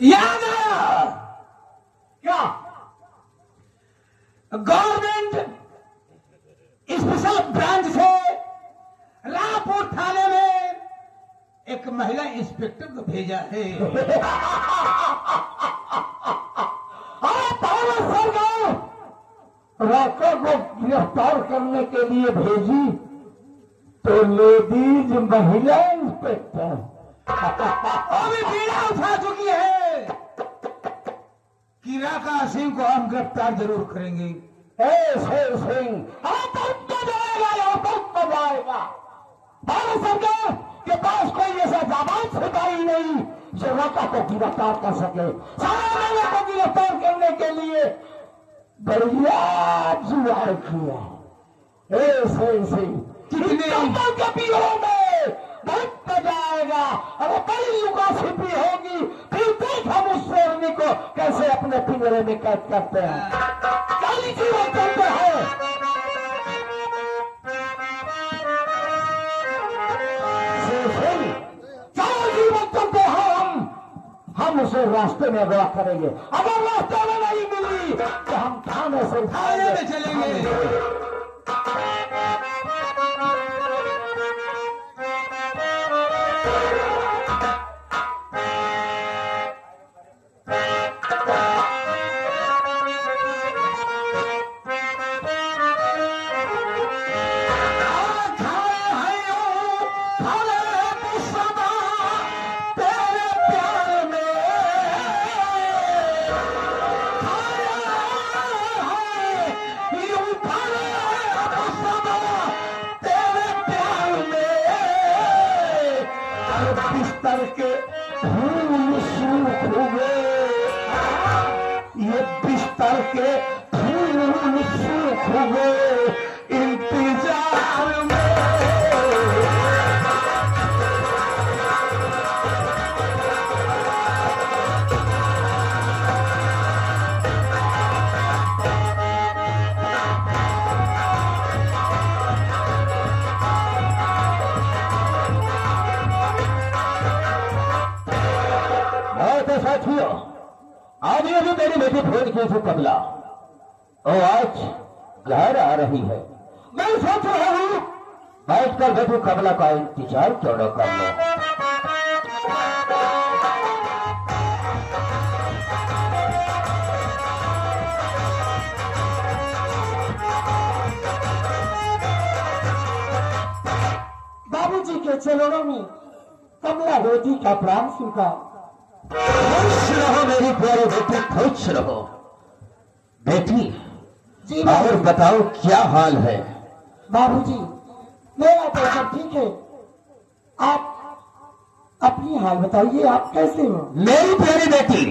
याद आया क्या? गवर्नमेंट स्पेशल ब्रांच से रामपुर थाने में एक महिला इंस्पेक्टर को भेजा है। राका को गिरफ्तार करने के लिए भेजी तो लेडीज महिला इंस्पेक्टर अभी पीड़ा उठा चुकी है कि राका सिंह को हम गिरफ्तार जरूर करेंगे। शेर सिंह जाएगा। भारत सरकार के पास कोई ऐसा जाबाज सिपाही नहीं जो राका को गिरफ्तार कर सके। सारा महिला को गिरफ्तार करने के लिए बढ़िया जुगाड़ किया। शेर सिंह के पीड़ों में बहुत मजा आएगा। अगर बड़ी लुका छिपी होगी फिर देख हम उस शेरनी को कैसे अपने पिंजरे में कैद करते हैं। चाली जीवन चलते हैं। चाली जीवन चलते हैं। हम उसे रास्ते में अगवा करेंगे। अगर रास्ते में नहीं मिली तो हम थाने से थाने में चलेंगे। बिस्तर के फूल सूख गए। ये बिस्तर के फूल सूख गए इंतजार में। साथियों, आज ये जो मेरी बेटी फोन की थी कमला, वो आज घर आ रही है। मैं सोच रहा हूँ बैठकर बेटी कमला का इंतजार क्यों न कर लो। बाबूजी के चरणों में कमला बेटी का प्राण स्वीकार। खुश रहो मेरी प्यारी बेटी, खुश रहो बेटी। जी और बताओ क्या हाल है? बाबूजी मेरा तो सब ठीक है। आप अपनी हाल बताइए, आप कैसे हो? मेरी प्यारी बेटी,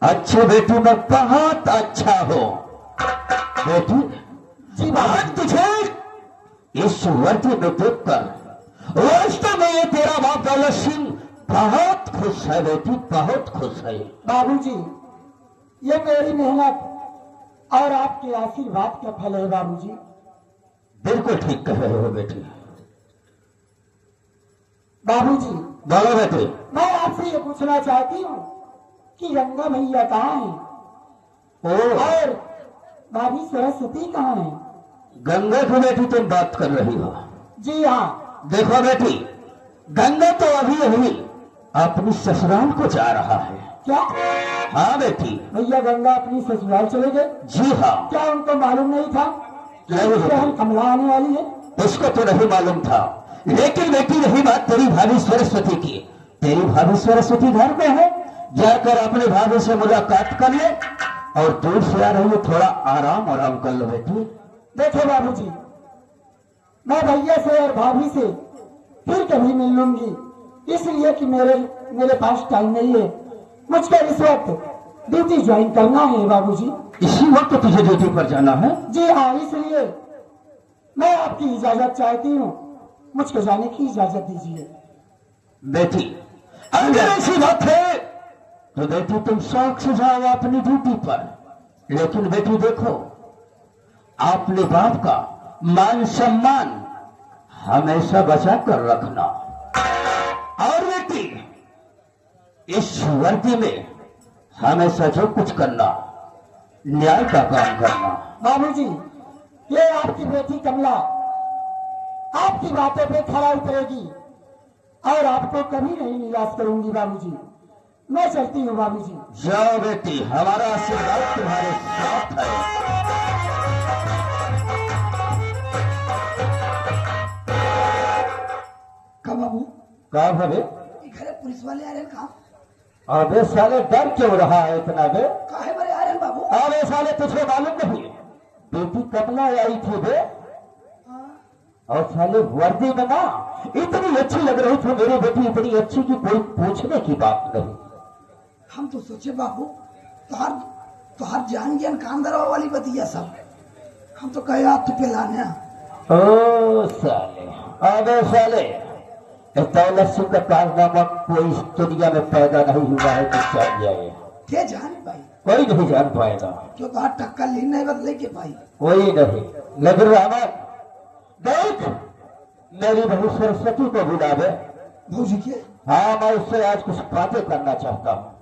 अच्छे बेटी में बहुत अच्छा हो बेटी। जी आज तुझे इस वर्दी में देखकर वास्तव में ये तेरा बाप दौलत सिंह बहुत खुश है बेटी, बहुत खुश है। बाबूजी ये मेरी मेहनत और आपके आशीर्वाद का फल है बाबूजी। बिल्कुल ठीक कह रहे हो बेटी। बाबूजी बोलो बेटे। मैं आपसे ये पूछना चाहती हूँ कि गंगा भैया कहाँ हैं और भाभी सरस्वती कहाँ है? गंगा की बेटी तुम बात कर रही हो? जी हाँ। देखो बेटी, गंगा तो अभी अभी अपनी ससुराल को जा रहा है। क्या? हाँ बेटी। भैया गंगा अपनी ससुराल चले गए? जी हाँ। क्या उनको मालूम नहीं था कि कमला आने वाली है? उसको तो नहीं मालूम था, लेकिन बेटी रही बात तेरी भाभी सरस्वती की, तेरी भाभी सरस्वती घर में है, जाकर अपने भाभी से मुलाकात कर ले और दूर से आ रही है, थोड़ा आराम कर लो बेटी। देखो बाबूजी, मैं भैया से और भाभी से फिर कभी मिल लूंगी, इसलिए कि मेरे पास टाइम नहीं है। मुझको इस वक्त ड्यूटी ज्वाइन करना है बाबूजी। इसी वक्त तुझे ड्यूटी पर जाना है? जी हाँ, इसलिए मैं आपकी इजाजत चाहती हूँ, मुझको जाने की इजाजत दीजिए। बेटी अगर ऐसी बात है तो बेटी तुम शौक से जाओ अपनी ड्यूटी पर, लेकिन बेटी देखो अपने बाप का मान सम्मान हमेशा बचा कर रखना। और बेटी इस वर्दी में हमेशा जो कुछ करना, न्याय का काम करना। बाबूजी, ये आपकी बेटी कमला आपकी बातों पे खरा उतरेगी और आपको कभी नहीं निराश करूंगी बाबूजी। मैं चलती हूँ बाबूजी। जाओ बेटी, हमारा आशीर्वाद तुम्हारे साथ है। का बाबू कहा भले घर पुलिस वाले आ रहे हैं कहा? अबे साले डर क्यों रहा है इतना बे? काहे बड़े आ रहे हैं बाबू? अबे साले तुझे मालूम नहीं बेटी कमला आई थी बे, और साले वर्दी में ना इतनी अच्छी लग रही थी मेरी बेटी, इतनी अच्छी कि कोई पूछने की बात नहीं। हम तो सोचे बाबू तुहार जान ज्ञान कान दरवा वाली बतिया सब, हम तो कहे आप तुपे लाने। ओ साले, अबे साले दौलत सिंह का कारनामा कोई इस दुनिया में पैदा नहीं हुआ है तो चल जाए। क्या जान पाई? कोई नहीं जान पाएगा। क्यों तो टक्का ली नहीं बदले के पाई? कोई नहीं। लेकिन रहमान देख, मेरी बहू सरस्वती को बुला दे। भौजी के? हाँ, मैं उससे आज कुछ बातें करना चाहता हूँ।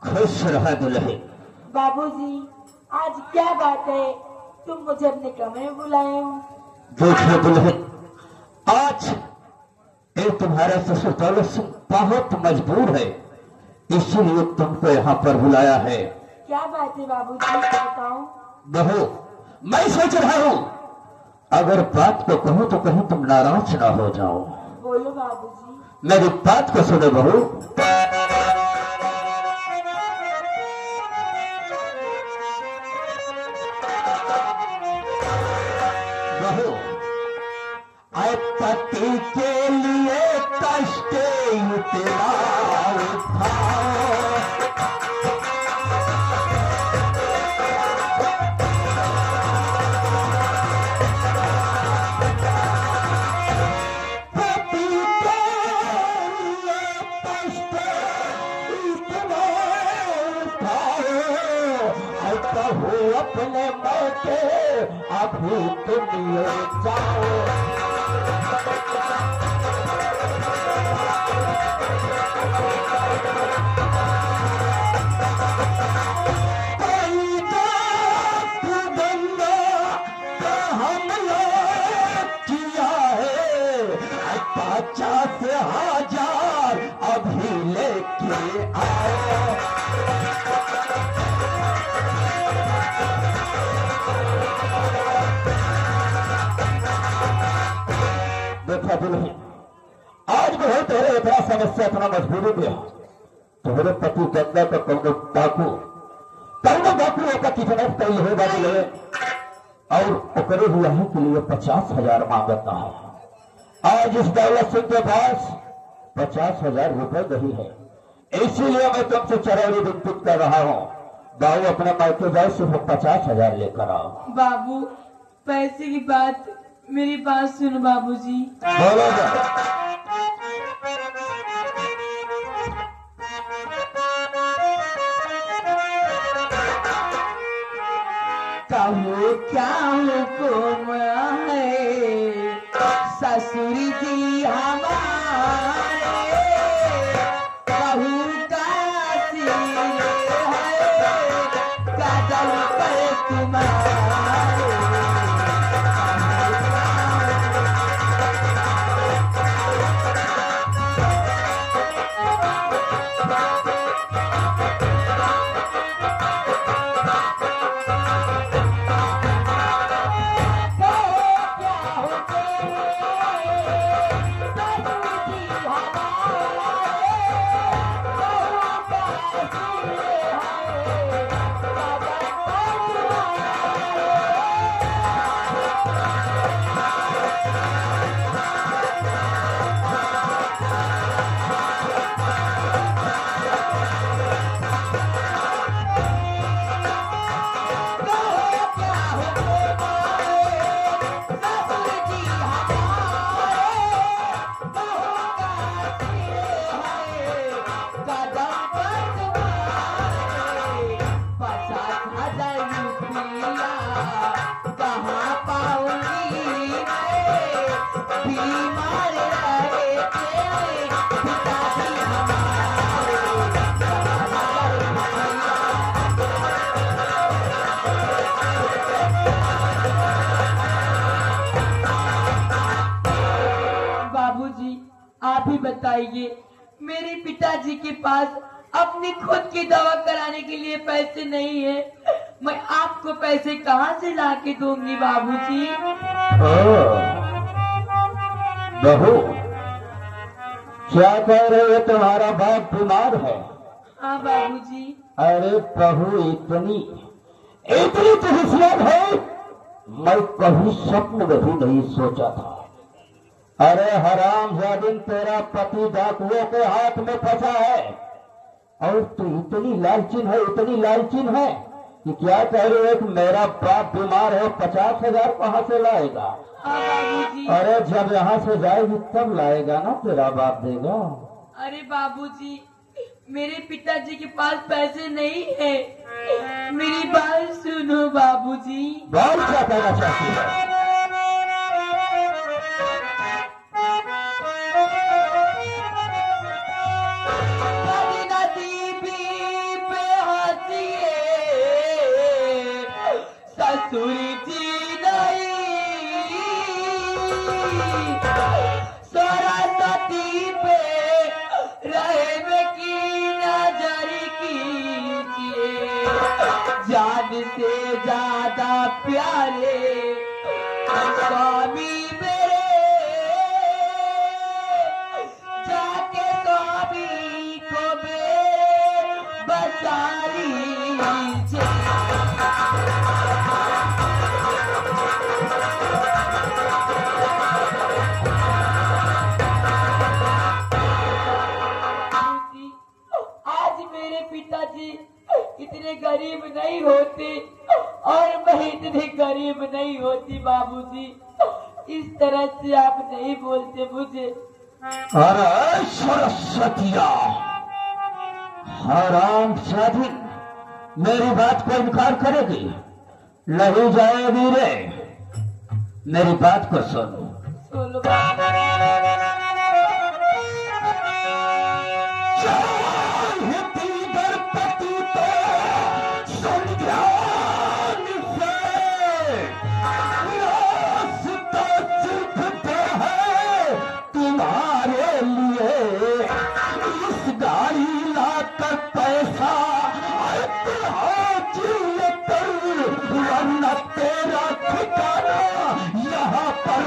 खुश रहा दुल्हन। बाबूजी, आज क्या बात है, तुम मुझे अपने कमरे में बुलाए हो? देखिए दुल्हन, आज एक तुम्हारा ससुर दौलत सिंह बहुत मजबूर है, इसीलिए तुमको यहाँ पर बुलाया है। क्या बात है बाबूजी, बताओ। बहू, मैं सोच रहा हूँ अगर बात को कहूँ तो कहीं तुम नाराज ना हो जाओ। बोलो बाबूजी। मेरी बात को सुनो बहू। पति के लिए कष्ट उतना उठाओ, पति के लिए कष्ट उतना उठाओ, कहो अपने मौके अभी तुम ले जाओ। पचास हजार अभी लेके आओ। देखा दुल्हन, आज भी है तेरे इतना समस्या, इतना मजबूरी में तुम्हारे पति गंगा का कौनो डाकू का कितना तय होगा मिले, और पकड़े हुए है के लिए 50,000 मांगता है। आज इस दौलत सिंह के पास 50,000 रुपए नहीं है, इसीलिए मैं तुमसे चरौरी विनती कर रहा हूँ, बाबू अपने मायके जाए सिर्फ 50,000 लेकर आओ। बाबू, पैसे की बात मेरी बात सुनो बाबूजी। बोलो कहूँ क्या हुक्म है ससुर जी हमारे, कहूँ का सिर है काजल पर तुम्हारे। बताइए, मेरे पिताजी के पास अपनी खुद की दवा कराने के लिए पैसे नहीं है, मैं आपको पैसे कहाँ से ला के दूंगी बाबूजी? बहू, क्या कह रहे हो? तुम्हारा बाप बीमार है? हाँ बाबूजी। अरे बहू, इतनी इतनी तो हिस्मत है, मैं कभी स्वप्न में भी नहीं सोचा था। अरे हरामजादिन, तेरा पति डाकुओं के हाथ में फंसा है और तू इतनी लालचीन है, इतनी लालचीन है कि क्या कह रहे हो कि मेरा बाप बीमार है, 50,000 कहाँ से लाएगा? हाँ बाबूजी। अरे जब यहाँ से जाएगी तब लाएगा ना, तेरा बाप देगा। अरे बाबूजी, मेरे पिताजी के पास पैसे नहीं है, मेरी बात सुनो बाबूजी। बात क्या कहना चाहती है? ससुरी जी नहीं, सरस्वती पे रहम की नजर कीजिए, जान से ज्यादा प्यारे स्वामी मेरे, जाके स्वामी को बचा लीजिए। पिताजी इतने गरीब नहीं होते और मैं इतने गरीब नहीं होती बाबूजी, इस तरह से आप नहीं बोलते मुझे। अरे सरस्वतिया, हरामजादी, मेरी बात को इनकार करेगी? नहीं जाएगी रे, मेरी बात को सुनो। सुनो तेरा ठिकाना यहाँ पर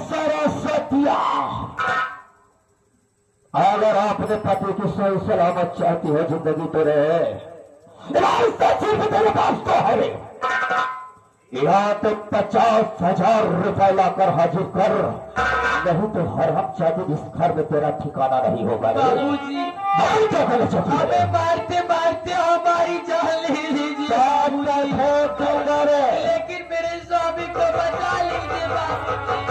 सरस्वतिया, अगर आपने पति की सही सलामत चाहती हो, जिंदगी तो रहे, रास्ता सिर्फ तेरे पास तो है। यहाँ तो 50,000 रुपए लाकर हाजिर कर, नहीं तो हर हम चाहते इस घर में तेरा ठिकाना नहीं होगा। बाबूजी, हमें मारते मारते हमारी जान ले लीजिए, लेकिन मेरे स्वामी को बचा लीजिए बाबूजी।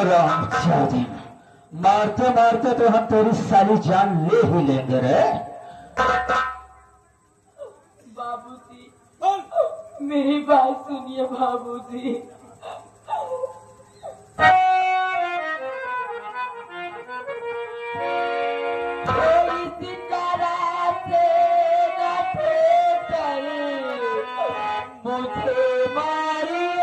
रामचारी, मारते मारते तो हम तेरी सारी जान ले ही लेंगे रे। बाबूजी, मेरी बात सुनिए बाबूजी। इस तरह से न ठोकर मुझे मारिए,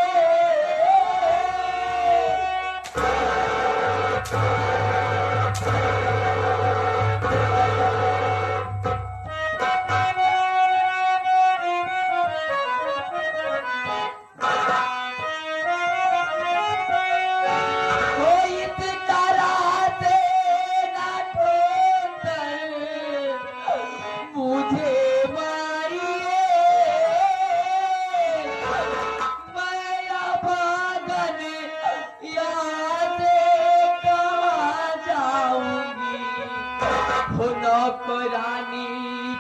नौकरानी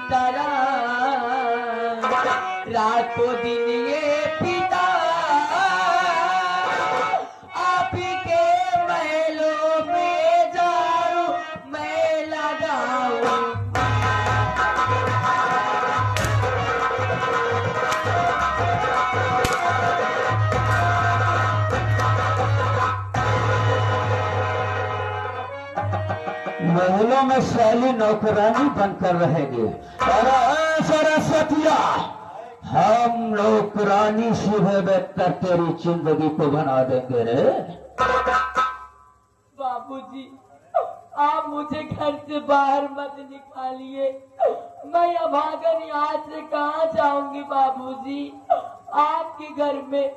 तरह रातों दिन ये पिता आप के महलों में जाऊं मैं लगाऊं। महलों में शैली नौकरानी बनकर रहेगी। अरे सरस्वतिया, हम नौकरानी से बेहतर तेरी जिंदगी को बना देंगे रे। बाबूजी, आप मुझे घर से बाहर मत निकालिए। मैं अभागन यहाँ से कहाँ जाऊंगी बाबूजी। आपके घर में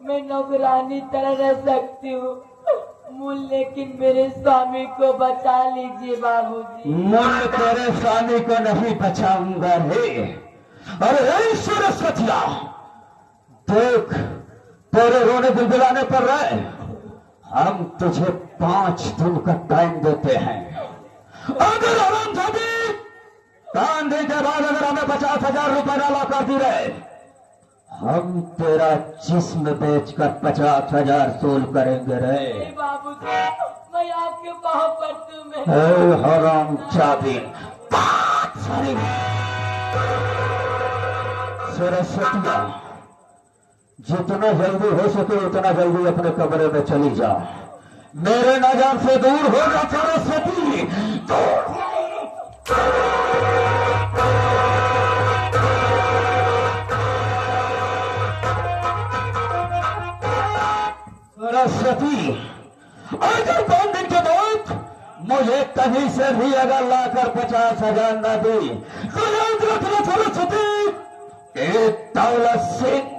मैं नौकरानी तरह रह सकती हूँ, लेकिन मेरे स्वामी को बचा लीजिए बाबूजी। मैं तेरे स्वामी को नहीं बचाऊंगा रे। अरे सरस्वतिया, देख तेरे रोने गुलगुलाने पर रहे, हम तुझे 5 दिन का टाइम देते हैं। अगर हरामजादी कांधे के बाद अगर हमें 50,000 रुपए ना लौटा दी रहे, हम तेरा जिस्म बेचकर 50,000 सोल करेंगे रे। बाबूजी, मैं आपके पाँव पड़ती हूँ। हरामजादी, सरस्वतिया, जितना जल्दी हो सके उतना जल्दी अपने कमरे में चली जा। मेरे नजर से दूर हो जा सरस्वती, दूर। सरस्वती, अगर 5 दिन के बाद मुझे कहीं से भी अगर लाकर 50,000 न दी तो याद रखना सरस्वती, एक दौलत सिंह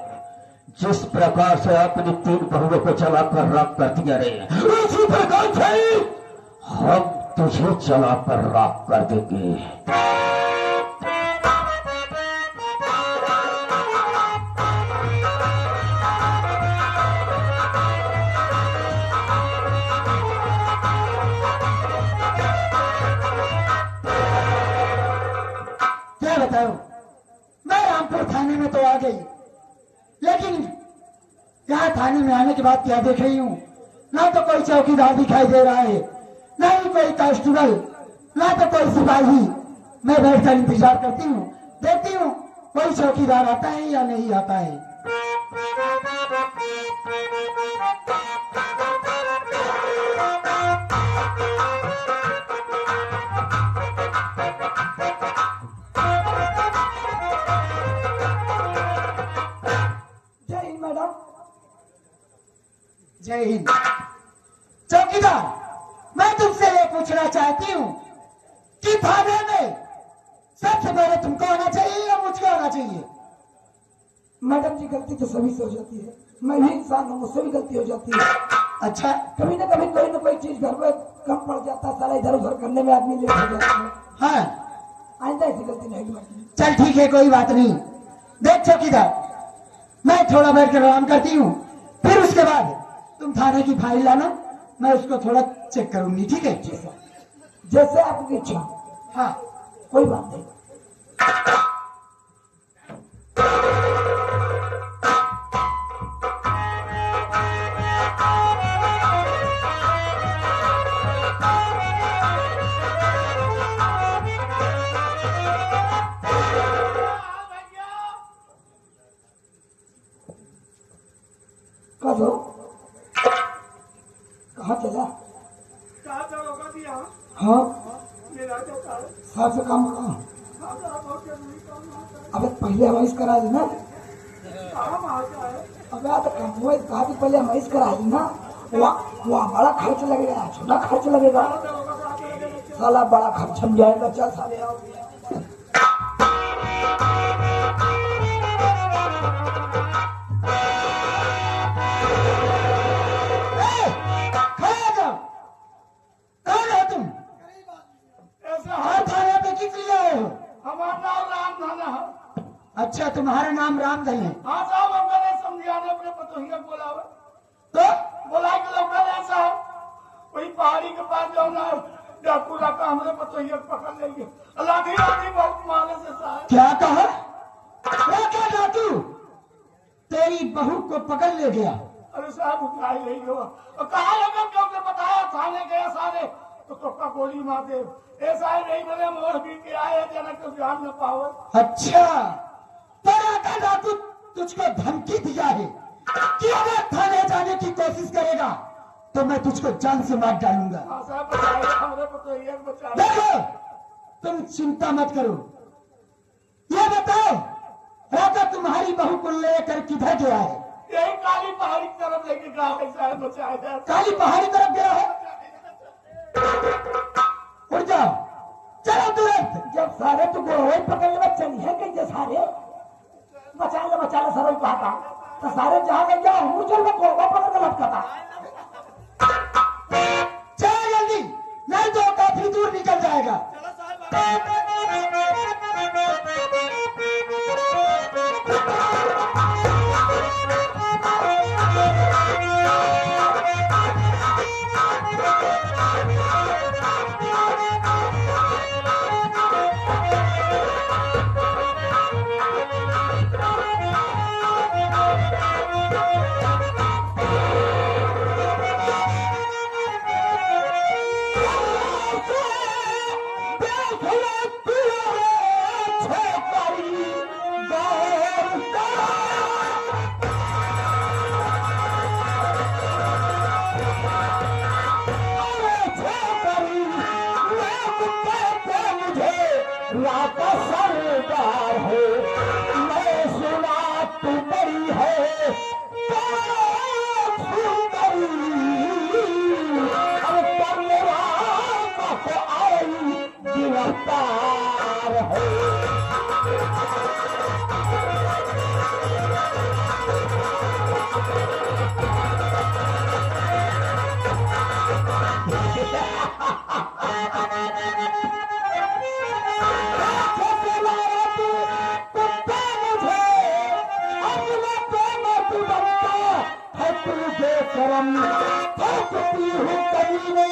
जिस प्रकार से अपनी 3 बहुओं को चलाकर राख कर दिया रे, उसी प्रकार से हम तुझे चलाकर राख कर देंगे। क्या बताऊं, मैं रामपुर थाने में तो आ गई, लेकिन यहाँ थाने में आने के बाद क्या देख रही हूँ, ना तो कोई चौकीदार दिखाई दे रहा है, ना ही कोई कांस्टेबल, ना तो कोई सिपाही। मैं बैठकर इंतजार करती हूँ, देखती हूँ कोई चौकीदार आता है या नहीं आता है। जय हिंद मैडम। जय हिंद। चौकीदार, मैं तुमसे ये पूछना चाहती हूँ कि थाने में सबसे पहले तुमको आना चाहिए या मुझको आना चाहिए? मैडम जी, गलती तो सभी से हो जाती है, मैं भी इंसान हूँ, मुझसे भी गलती हो जाती है। अच्छा, कभी ना कभी कोई ना कोई चीज घर में कम पड़ जाता है, सारा इधर उधर करने में आदमी लेट हो जाता है। हाँ, आइंदा ऐसी गलती नहीं होगी। चल ठीक है, कोई बात नहीं। देख चौकीदार, मैं थोड़ा बैठ कर आराम करती हूँ, फिर उसके बाद तुम थाने की फाइल लाना, मैं उसको थोड़ा चेक करूंगी। ठीक है? जैसे आपकी इच्छा। हाँ, कोई बात नहीं। कब हो? कहाँ चला? हाँ, साहब से काम करा। अबे पहले हमाइश करा दी ना। अबे तो काम कहा कि पहले हमाइश करा दी ना। वहाँ बड़ा खर्च लगेगा, छोटा खर्च लगेगा, साला बड़ा खर्च छम जाएगा। चल साले आओ। अच्छा, तुम्हारा नाम रामधन है? हाँ साहब, हमने समझाने अपने पतोहिया बोला हुआ, तो बोला कि लौटा ऐसा है, वही पहाड़ी के पास जाओ ना, डाकू डाका हमने पतोहिया पकड़ लेंगे। अल्लाह की रानी बहुत माने से साहब। क्या कहा? क्या डाकू तेरी बहू को पकड़ ले गया? अरे साहब, उठा ही नहीं हुआ और कहा लगा क्योंकि बताया थाने गया सारे तो टोका गोली मार दे। ऐसा है नहीं बोले मोड़ भी के आए जनक तो ध्यान न पाओ। अच्छा, तेरा का डाकू तुझको धमकी दिया है कि अगर थाने जाने की कोशिश करेगा तो मैं तुझको जान से मार डालूंगा। हाँ साहब बचाइए, हमरे को तो ये बचा। देखो तुम चिंता मत करो, ये बताओ राजा तुम्हारी बहू को लेकर किधर गया है? यही काली पहाड़ी की तरफ लेके गया है साहब, बचाया। काली पहाड़ी तरफ गया है। उड़ जाओ, चलो तुरंत। जब सारे तो गोहे पकड़ने में चली है कहीं सारे बचा ले सारे कहता तो सारे जहां में जाओ मुझे में गोवा पकड़ के लटकाता। चलो जल्दी, नहीं तो काफी दूर निकल जाएगा। का सरदार है, मैं सुना तू बड़ी है सुंदरी, अब मेरा तो आई गिरफ्तार है। करम ठोकती हूँ कभी ने